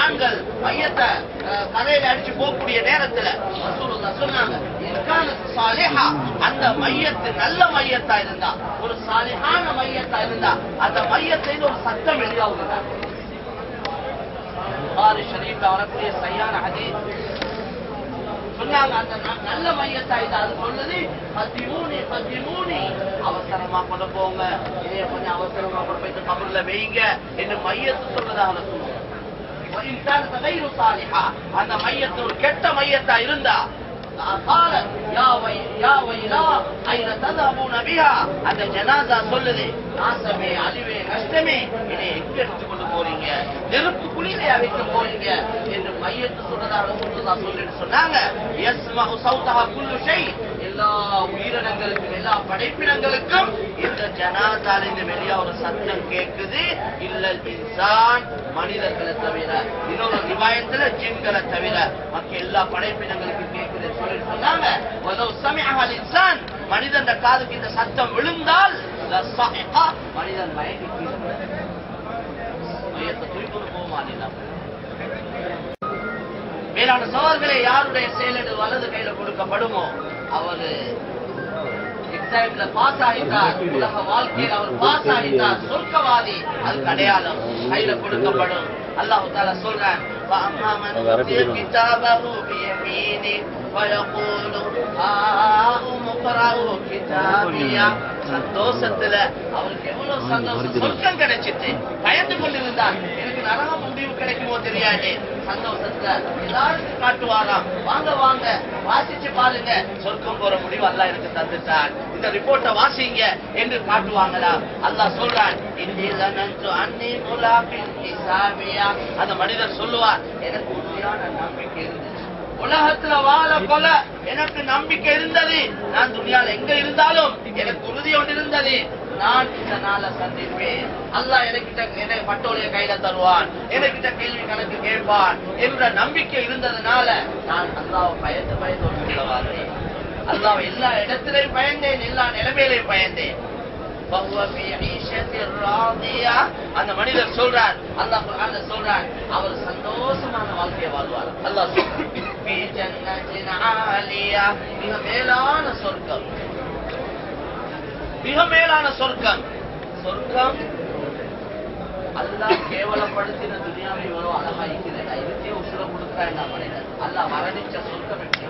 ஆண்கள் மையத்தை தலையில அடிச்சு போகக்கூடிய நேரத்துல சொன்னாங்க அந்த மையத்து நல்ல மையத்தா இருந்தா, ஒரு சாலிஹான மையத்தா இருந்தா அந்த மையத்தில ஒரு சத்தம் வெளியாகுது. புகாரி ஷரீஃப்ல வரக்கூடிய சஹீஹான ஹதீஸ் சொன்னாங்க, அந்த நல்ல மையத்தா இருந்தா அது சொல்லுது பதிமூணி அவசரமா கொண்டு போங்க, இதைய கொஞ்சம் அவசரமா கொண்டு போய் கபர்ல வைங்க என்று மையத்து சொல்றதாக சொல்லுவாங்க. அந்த மையத்து ஒரு கெட்ட மையத்தா இருந்தா அந்த ஜனாதா சொல்லுது, நாசமே அழிவே நஷ்டமே, இதை எங்க எடுத்துக் கொண்டு போறீங்க, நெருப்பு குளிரை அழைக்க போறீங்க என்று மையத்து சொல்றதாக சொல்லிட்டு சொன்னாங்க. எல்லா உயிரினங்களுக்கும் எல்லா படைப்பினங்களுக்கும் இந்த ஜனாதாலிருந்து வெளியா ஒரு சத்தம் கேட்குது. இல்ல இன்சான் மனிதர்களை தவிர, இன்னொரு ரிவாயத்துல ஜின்களை தவிர மற்ற எல்லா படைப்பினங்களுக்கும் கேட்குது சொல்லி சொன்னாங்க. இன்சான் மனிதன் காதுக்கு இந்த சத்தம் விழுந்தால் மனிதன் மயங்கி மையத்தை தூக்கி போவான். மேலான சோழர்களே, யாருடைய செயலடு வலது கையில கொடுக்கப்படுமோ அவரு எக்ஸாம்ல பாஸ் ஆகிட்டார், உலக வாழ்க்கையில் அவர் பாஸ் ஆகிட்டார், சொர்க்கவாதி. அதுக்கு அடையாளம் கையில கொடுக்கப்படும். அல்லாஹ் தஆலா சொல்றான், சந்தோஷத்துல அவருக்கு எவ்வளவு சந்தோஷம், சொர்க்கம் கிடைச்சிட்டு பயந்து கொண்டிருந்தார், எனக்கு நரகம் முடிவு கிடைக்குமோ தெரியாது. சந்தோஷத்துல எல்லாருக்கும் காட்டுவாராம், வாங்க வாங்க வாசிச்சு பாருங்க, சொர்க்கம் போற முடிவு அல்லாஹ் எனக்கு தந்துட்டார், இந்த ரிப்போர்ட்டை வாசிங்க என்று காட்டுவாங்களா. அல்லாஹ் சொல்றான், அந்த மனிதர் சொல்லுவார், எனக்கு உண்மையான நம்பிக்கை இருந்துச்சு, உலகத்துல வாழ கொல எனக்கு நம்பிக்கை இருந்தது, நான் துனியால எங்க இருந்தாலும் எனக்கு உறுதி ஒன்று இருந்தது, நான் இந்த நாளை சந்திப்பேன், அல்லாஹ் எனக்கு பட்டோலைய கையில தருவான், எனக்கிட்ட கேள்வி கணக்கு கேட்பான் என்ற நம்பிக்கை இருந்ததுனால நான் அல்லாஹ் பயந்து உள்ளவாறேன். அல்லாஹ் எல்லா இடத்திலையும் பயந்தேன், எல்லா நிலைமையிலையும் பயந்தேன். அந்த மனிதர் சொல்றார், அல்லாஹ் குர்ஆன்ல சொல்றார், அவர் சந்தோஷமான வாழ்க்கையை வாழ்வார். அல்லாஹ் மிக மேலான சொர்க்கம், மிக மேலான சொர்க்கம். சொர்க்கம் அல்லாஹ் கேவலப்படுத்தின துனியாவை எவ்வளவு அழகா இருக்கிறதா, இதுக்கே உசுர கொடுக்கிறான் மனிதன். அல்லாஹ் மரணிச்ச சொர்க்கம் எப்படி,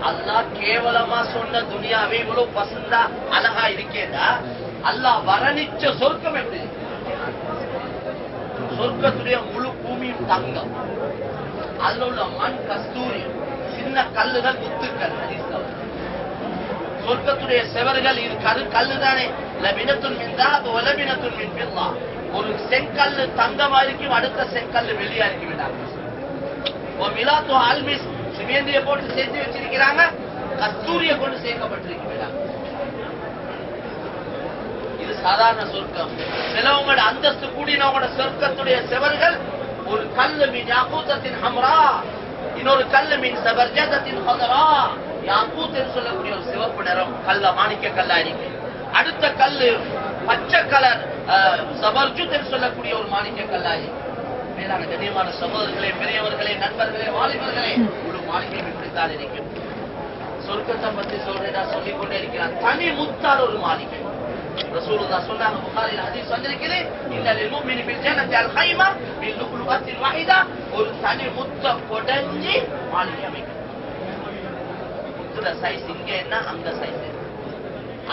அல்லாஹ் கேவலமா சொன்ன துனியாவை இவ்வளவு பசந்தா அழகா இருக்கேடா, அல்லாஹ் வர்ணிச்ச சொர்க்கம் எப்படி, சொர்க்கத்துடைய முழு பூமியும் தங்கம், அதுல உள்ள மண் கஸ்தூரி, சின்ன கல்லுகள் முத்துக்கள், சொர்க்கத்துடைய செவர்கள் இது கல்லுதானே, ஒரு செங்கல்லு தங்கமா இருக்கும், அடுத்த செங்கல்லு வெளியா இருக்கும். சிமேந்திய போட்டு சேர்த்து வச்சிருக்கிறாங்க, கஸ்தூரிய கொண்டு சேர்க்கப்பட்டிருக்கிறாங்க. இது சாதாரண சொர்க்கம். சிலவங்களோட அந்தஸ்து கூடினவங்களோட சொர்க்கத்துடைய செவர்கள் ஒரு கல்லு மீன் யாக்கூத்தத்தின் ஹம்ரா, இன்னொரு கல்லு மீன் சபர்ஜதத்தின் ஹதரா, யாக்கூத் என்று சொல்லக்கூடிய ஒரு சிவப்பு நிறம் கல்ல, மாணிக்க கல்லா இருக்கு. அடுத்த கல்லு பச்சை கலர் சபர்ஜுத் என்று சொல்லக்கூடிய ஒரு மாணிக்க கல்லா இருக்கு. மேலான கண்ணியமான சகோதரர்களே, பெரியவர்களே, நண்பர்களே, வாலிபர்களே, ஒரு மாளிகை இப்படித்தான் இருக்கும். சொர்க்கத்தை பத்தி சொல்றதா சொல்லிக் கொண்டே இருக்கிறார். தனி முத்தான ஒரு மாளிகை. ரசூலுல்லாஹ் சொன்னாங்க, புகாரில் ஹதீஸ் வந்திருக்குது, இன்னல் முஃமினி ஃபில் ஜன்னத்தி அல் கைமா பில் லுக்லுகத்தின் வாஹிதா, ஒரு தனி முத்த கொடைஞ்சி மாளிகை அமைக்கும். முத்துட சைஸ் இங்க என்ன, அங்க சைஸ் என்ன.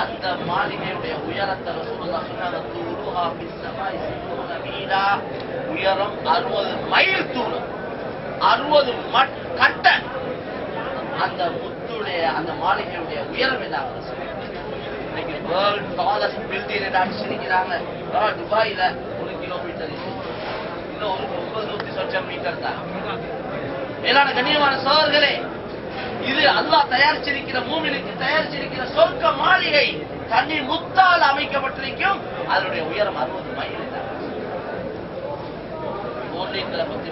அந்த மாளிகையுடைய உயரத்தை ரசூலுல்லாஹ் சொன்னாங்க, தூருஹா ஃபிஸ் ஸமாஇ 60 மீலா, உயரம் 60 மைல் தூரம், 60 கட்ட. அந்த முத்துடைய அந்த மாளிகையுடைய உயரம் என்ன, இன்னைக்கு வேர்ல்ட் டாலஸ்ட் பில்டிங் அடிச்சிருக்கிறாங்க. துபாயில 1 கிலோமீட்டர், இன்னும் ஒரு 90 சொச்சம் மீட்டர் தான். மேலான கண்ணியமான சோழர்களே, இது அல்லாஹ் தயாரிச்சிருக்கிற, மூமினுக்கு தயாரிச்சிருக்கிற சொர்க்க மாளிகை தனி முத்தால் அமைக்கப்பட்டிருக்கும். அதனுடைய உயரம் 60 மைல். ஊர்லீங்களை பத்தி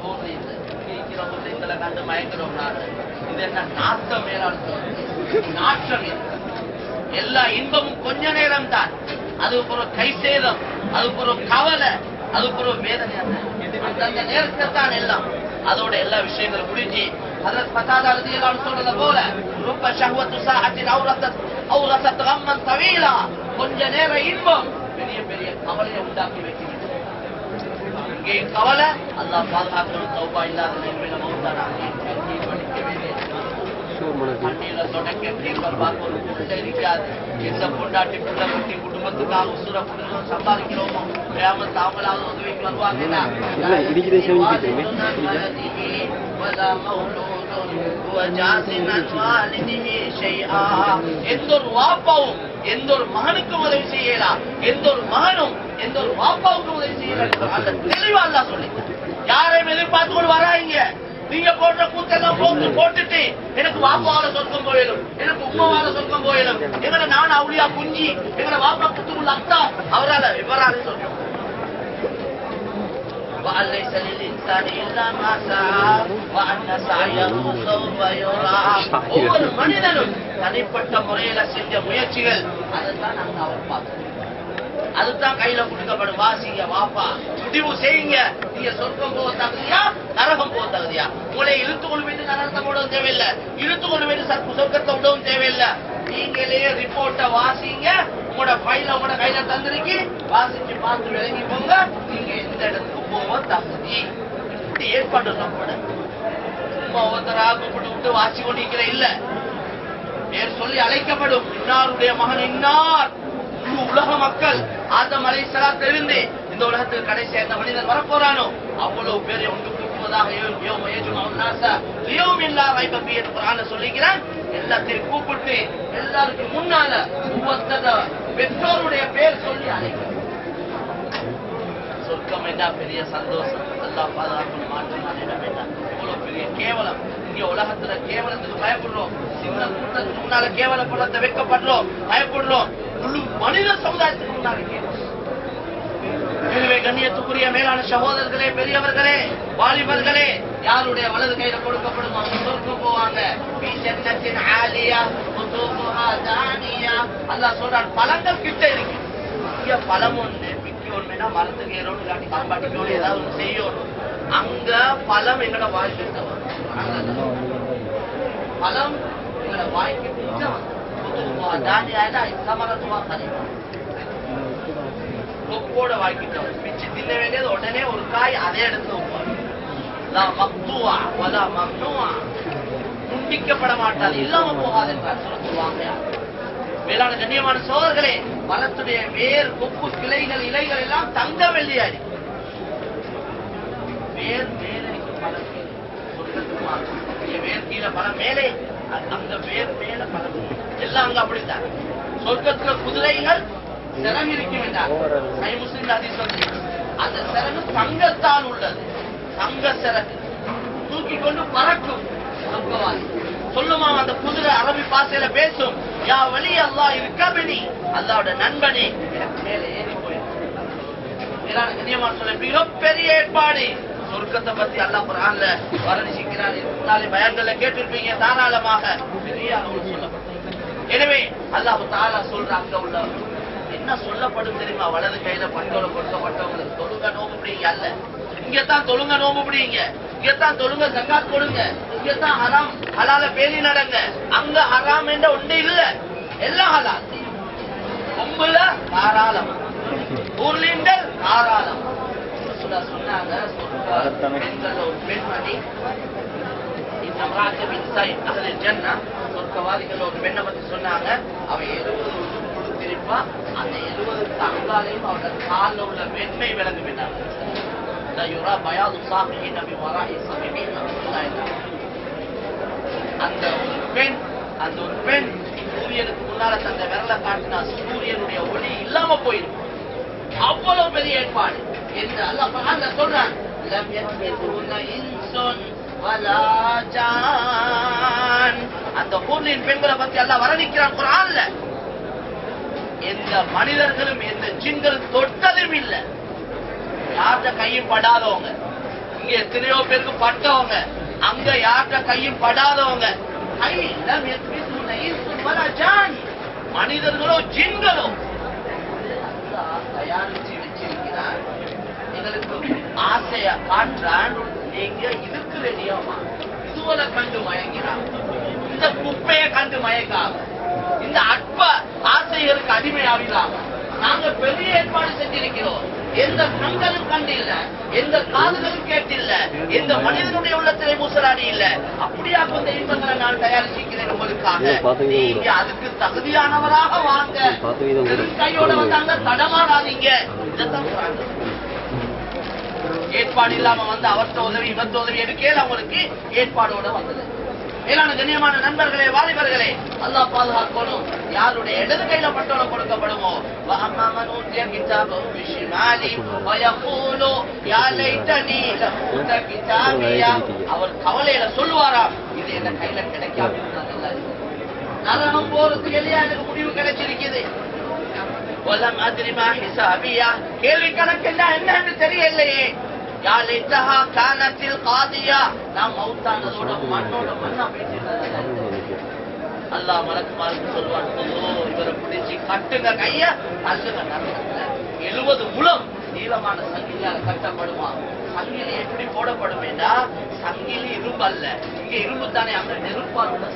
ஊர்லீங்களை கண்டு மயக்கிறோம். இது என்ன நாட்டம், மேலான நாட்டம். எல்லா இன்பமும் கொஞ்ச நேரம் தான். அதுக்கு ஒரு கை சேதம், அதுக்கு ஒரு கவலை, அதுக்கு ஒரு வேதனை. அந்த நேரத்தில் தான் எல்லாம் அதோட எல்லா விஷயங்களும் முடிஞ்சு ஹஜ்ரத் கதாதா ரலியல்லாஹு அன்ஹு சொல்றத போல ருப்ப ஷஹவத்து ஸாஅத்தின் அவ்ரஸத் கம்மன் தவீலா, கொஞ்ச நேர இன்பம் பெரிய பெரிய கவலையை உண்டாக்கி வைக்கிறது. இங்கே கவலை அல்லாஹ் பாதுகாக்கணும். தௌபா இல்லாத நிலைமையில மௌத்தானா படிக்க வேண்டிய கண்ணீரை தொடக்க தீர்ப்பர் பார்க்க ஒரு புள்ள இருக்காது. எந்த பொண்டாட்டி புள்ள குட்டி குடும்பத்துக்காக உசுர குடும்பம் சம்பாதிக்கிறோமோ கியாமத் அவங்களாவது உதவிக்கு வருவாங்க. எந்த ஒரு வாப்பாவும் எந்த ஒரு மகனுக்கும் உதவி செய்யலாம், எந்த ஒரு மகனும் எந்த ஒரு வாப்பாவுக்கும் உதவி செய்யலாம். அந்த தெளிவா அல்லாஹ் சொல்லி யாரையும் எதிர்பார்த்து கொண்டு வராங்க. நீங்க போடுற கூத்தெல்லாம் போட்டுட்டு எனக்கு வாப்பாவால சொர்க்கம் போயிடும், எனக்கு உமாவால சொர்க்கம் போயிடும், எங்களை நான் அவளியா குஞ்சி எங்களை வாப்பா குத்துக்குள்ள அத்தா அவரால இவரால சொல்றோம். ஒவ்வொரு மனிதனும் தனிப்பட்ட முறையில செஞ்ச முயற்சிகள் அதைத்தான் நாங்க அவர் பார்த்தோம். அதுதான் கையில கொடுக்கப்படும். வாசிங்க வாப்பா, முடிவு செய்யுங்க. நீங்க சொர்க்கம் போக தகுதியா நரகம் போக தகுதியா? உங்களை இழுத்து கொண்டு போயிட்டு நரகத்தை விடவும் தேவையில்லை, இழுத்து கொண்டு போயிட்டு சொர்க்கத்தை விடவும் தேவையில்லை. நீங்களே ரிப்போர்ட்டை வாசிங்க. உங்களோட ஃபைல உங்களோட கையில தந்திருக்கு, வாசிச்சு பார்த்து விளங்கி போங்க. நீங்க எந்த இடத்துக்கு போக தகுதி இப்படி ஏற்பாடு சொல்லப்பட சும்மா ஒருத்தராக கூப்பிட்டு விட்டு வாசி கொண்டிருக்கிற இல்ல. பேர் சொல்லி அழைக்கப்படும். இன்னாருடைய மகன் இன்னார். உலக மக்கள் ஆதம் அலைஹிஸ்ஸலாம் இருந்து இந்த உலகத்தில் கடைசி அந்த மனிதன் வரப்போறானோ அவ்வளவு பேரை ஒன்று கூட்டுவதாக சொல்லிக்கிறான். எல்லாத்தையும் கூப்பிட்டு எல்லாருக்கும் முன்னால ஒவ்வொருத்தர பெற்றோருடைய பேர் சொல்லி அழைக்கிறான். சொர்க்கம் என்ன பெரிய சந்தோஷம். அல்லாஹ் பாதுகாக்கணும். மாற்றமான இடம் என்ன இவ்வளவு பெரிய கேவலம். இங்க உலகத்துல கேவலத்துக்கு பயப்படுறோம். சின்ன கூட்டத்துக்கு முன்னால கேவலப்படத்தை வைக்கப்படுறோம், பயப்படுறோம். முழு மனித சமுதாயத்துக்கு முன்னால கேவலம். எனவே கண்ணியத்துக்குரிய மேலான சகோதரர்களே, பெரியவர்களே, வாலிபர்களே, யாருடைய வலது கையில கொடுக்கப்படும் அவங்க சொர்க்கம் போவாங்க. அல்லாஹ் சொல்றான் பழங்கள் கிட்ட இருக்கு. இங்க பழம் ஒண்ணு பிக்கணும்னா மரத்துக்கு ஏறோடு காட்டி காப்பாட்டிக்கணும், ஏதாவது ஒண்ணு செய்யணும். அங்க பழம் எங்கட வாய்க்கிட்ட வரும். பழம் எங்கட வாய்க்கிட்ட கொப்போட வாய்க்கிட்ட வரும். பிச்சு தின்ன வேண்டியது உடனே ஒரு காய் அதே இடத்துல துண்டிக்கப்பட மாட்டாது, இல்லாம போகாது என்றார் சொல்லுவாங்க. மேலான கண்ணியமான சோதர்களே, மரத்துடைய வேர் கொப்பு கிளைகள் இலைகள் எல்லாம் தங்க வெள்ளியாடி வேர் மேலே வேர் கீழே பழம் மேலே, அந்த வேர் மேல பழம் எல்லாம் அங்க அப்படித்தான். சொர்க்கத்துல குதிரைகள் சிறகு இருக்கும் என்றார் முஸ்லிம் ஹதீஸ் வந்து. அந்த சிறகு தங்கத்தால் உள்ளது. தங்க சிறகு தூக்கி கொண்டு பறக்கும். சொல்லுமா அந்த குதிரை அரபி பாசையில பேசும். யா வலி அல்லாஹ் இருக்கபனி, அல்லாஹ்வுடைய நண்பனே எனக்கு மேலே ஏறி போயிடும். கண்ணியமான சொல்ல மிகப்பெரிய ஏற்பாடு. சொர்க்கத்தை பத்தி அல்லாஹ் குர்ஆன்ல வர்ணிக்கிறார். முன்னாலே பயான்களை கேட்டிருப்பீங்க தாராளமாக. பெரிய அளவில் சொல்லப்பட்டது. எனவே அல்லாஹ் தஆலா சொல்ற அங்க உள்ள என்ன சொல்லப்படும் தெரியுமா? வலது கையில பட்டோல கொடுக்கப்பட்டவங்களுக்கு தொழுங்க நோம்பு பிடிங்க அல்ல. இங்கத்தான் தொழுங்க நோம்பு பிடிங்க, இங்கத்தான் தொழுங்க ஜகாத் கொடுங்க, இங்கத்தான் ஹராம் ஹலால பேணி நடங்க. அங்க ஹராம் என்ற ஒன்று இல்ல, எல்லாம் ஹலால். கொம்புல தாராளம், ஊர்லிண்டல் தாராளம். சொன்னாங்க ஒரு பெண்மணி சொர்க்கவாதிகள் ஒரு பெண்ணை பத்தி சொன்னாங்க. அவ 70 கொடுத்திருப்பா. அந்த 70 அங்காலையும் அவரோட காலில் உள்ள வெண்மை விளங்கு விட்டாங்க. அந்த ஒரு பெண் சூரியனுக்கு முன்னால தந்த விரலை காட்டினா சூரியனுடைய ஒளி இல்லாம போயிடும். அவ்வளவு பெரிய ஏற்பாடு என்று அல்லாஹ் சொல்றான். அந்த ஊர்லின் பெண்களை பத்தி அல்லாஹ் வர்ணிக்கிறான் குர்ஆன்ல. எந்த மனிதர்களும் எந்த ஜின்கள் தொட்டதும் இல்ல. யார்கிட்ட கையும் படாதவங்க. இங்க எத்தனையோ பேருக்கு பட்டவங்க, அங்க யார்கிட்ட கையும் படாதவங்க. மனிதர்களோ ஜின்களோ தயாரிச்சு வச்சிருக்கிறான். எங்களுக்கு ஆசைய காட்டுறான். நீங்க இதுக்கு ரெடியாமா இதுவரை கண்டு மயங்கிறான். இந்த குப்பையை கண்டு மயக்காம, இந்த அற்ப ஆசைகளுக்கு அடிமையாவிடாம நாங்க பெரிய ஏற்பாடு செஞ்சிருக்கிறோம். எந்த கண்களும் கண்டு இல்ல, எந்த காதுகளும் கேட்டில்ல, எந்த மனிதனுடைய உள்ளத்திலே மூசலாடி இல்ல. அப்படியா கொஞ்சம் இன்பங்களை நான் தயாரிச்சிருக்கிறேன் உங்களுக்காக. நீங்க அதுக்கு தகுதியானவராக வாங்க. கையோட வந்தாங்க, தடமாறாதீங்க. இதைத்தான் சொல்றாங்க. ஏற்பாடு இல்லாம வந்து அவர்த்த உதவி இவர்த்த உதவி எடுக்கல. அவங்களுக்கு ஏற்பாடோட வந்தது. மேலான கண்ணியமான நண்பர்களே, வாலிபர்களே, அல்லாஹ் பாதுகாக்கணும். யாருடைய இடது கையில பட்டோலம் கொடுக்கப்படுமோ, அவர் கவலையில சொல்லுவாரா, இது என்ன கையில கிடைக்காம நரகம் போறதுக்கு எல்லையா எனக்கு முடிவு கிடைச்சிருக்குது. கேள்வி கணக்கு என்னன்னு தெரியலையே. நாம் மௌத்தானதோட மண்ணோட மண்ணா அல்லாஹ் மலக்குமாருக்கு சொல்வான், இவரை பிடிச்சி கட்டுங்க கைய, தள்ளுங்க நரகத்துல. 70 முழம் நீளமான சங்கிலியால கட்டப்படுமா. சங்கிலி எப்படி போடப்படுமேடா, சங்கிலி இரும்பு அல்ல, இங்க இரும்பு தானே, அங்க நெருப்பால் உள்ள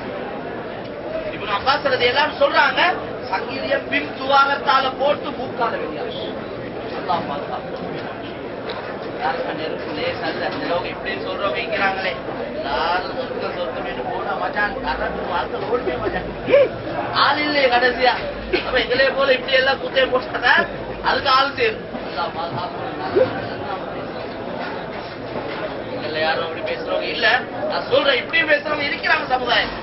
இப்ப நான் பாக்குறது எல்லாரும் சொல்றாங்க, சங்கிலிய பின் துவாரத்தால போட்டு மூக்கால வெளியாகும். அல்லாஹ் பாதுகாப்பு. இப்படி சொல்றவங்க வைக்கிறாங்களே, எல்லாரும் சொர்க்கம் போனா மச்சான் வார்த்தை ஓடுமே மச்சான், ஆள் இல்லையே கடைசியா. அப்ப எங்களே போல இப்படி எல்லாம் குத்தையை போட்டாங்க, அதுக்கு ஆள் சேரும். யாரும் அப்படி பேசுறவங்க இல்ல, நான் சொல்றேன், இப்படி பேசுறவங்க இருக்கிறாங்க சமுதாயம்.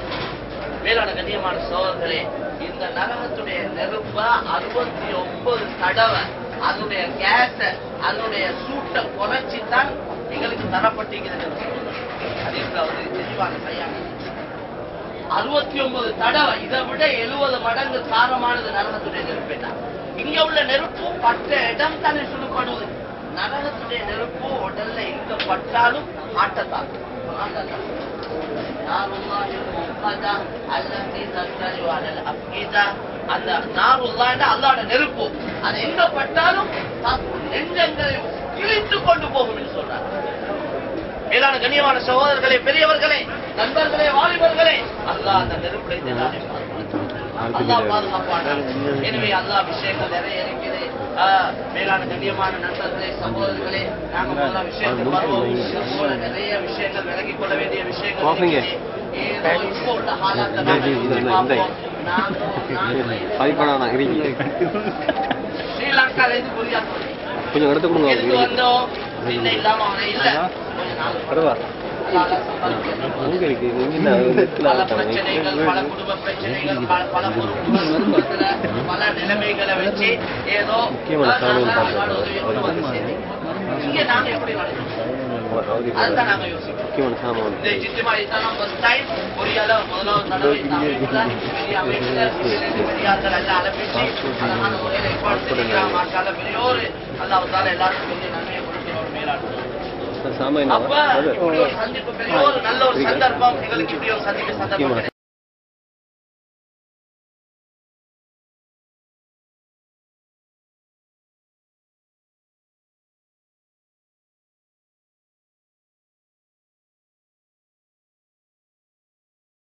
மேலான கண்ணியமான சோதர்களே, இந்த நரகத்துடைய நெருப்ப 69 தடவை அதனுடைய கேஸ, அதனுடைய சூட்டை குறைச்சித்தான் எங்களுக்கு தரப்பட்டிருக்கிறது. தெளிவான கையாள 69 தடவை, இதை விட 70 மடங்கு காரமானது நரகத்துடைய நெருப்பு. இங்க உள்ள நெருப்பு பட்ட இடம் தானே சுடுபடுவது. நரகத்துடைய நெருப்பு உடல்ல எங்க பட்டாலும் ஆட்டத்தாக்கும். அந்த அல்லாஹ்வுடைய நெருப்பு அது எங்க பட்டாலும் நெஞ்சங்களை கிழித்துக் கொண்டு போகும் என்று சொல்றார். மேலான கண்ணியமான சகோதரர்களே, பெரியவர்களே, நண்பர்களே, வாலிபர்களே, அல்லாஹ் அந்த நெருப்பை அல்லாஹ் பாதுகாப்பானார். எனவே அல்லாஹ் விஷயங்கள் நிறைய இருக்கிறது. மேலான கண்ணியமான நண்பர்களே, சகோதரர்களே, நாங்கள் விஷயத்துக்கு வருவோம். நிறைய விஷயங்கள் விலகிக் கொள்ள வேண்டிய விஷயங்கள் இப்போ உள்ள ஹாலாத்தை ஸ்ரீலங்கால இருந்து புரியா கொஞ்சம் எடுத்து கொடுங்க. வந்தோம் இல்லாம அவனை இல்ல பல பிரச்சனைகள், பல குடும்ப பிரச்சனைகள், பல பல நிலைமைகளை வச்சு ஏதோ இங்க நாங்க எப்படி அதுதான் நாங்க யோசிக்கிறோம். பொறியால முதலாவது தடவை பெரிய அமைப்புல பெரியார்கள் எல்லாம் அலப்பிச்சு அழகான முறையில ஏற்பாடு செய்கிறாங்க. மாற்றால பெரியோரு அல்லாஹ்வுத்தால எல்லாருக்கும் பெரிய நன்மையை கொடுக்கிறோம். மேலாடு அப்ப இப்படி ஒரு சந்திப்பு, பெரிய ஒரு நல்ல ஒரு சந்தர்ப்பம் எங்களுக்கு, இப்படி ஒரு சந்திப்பு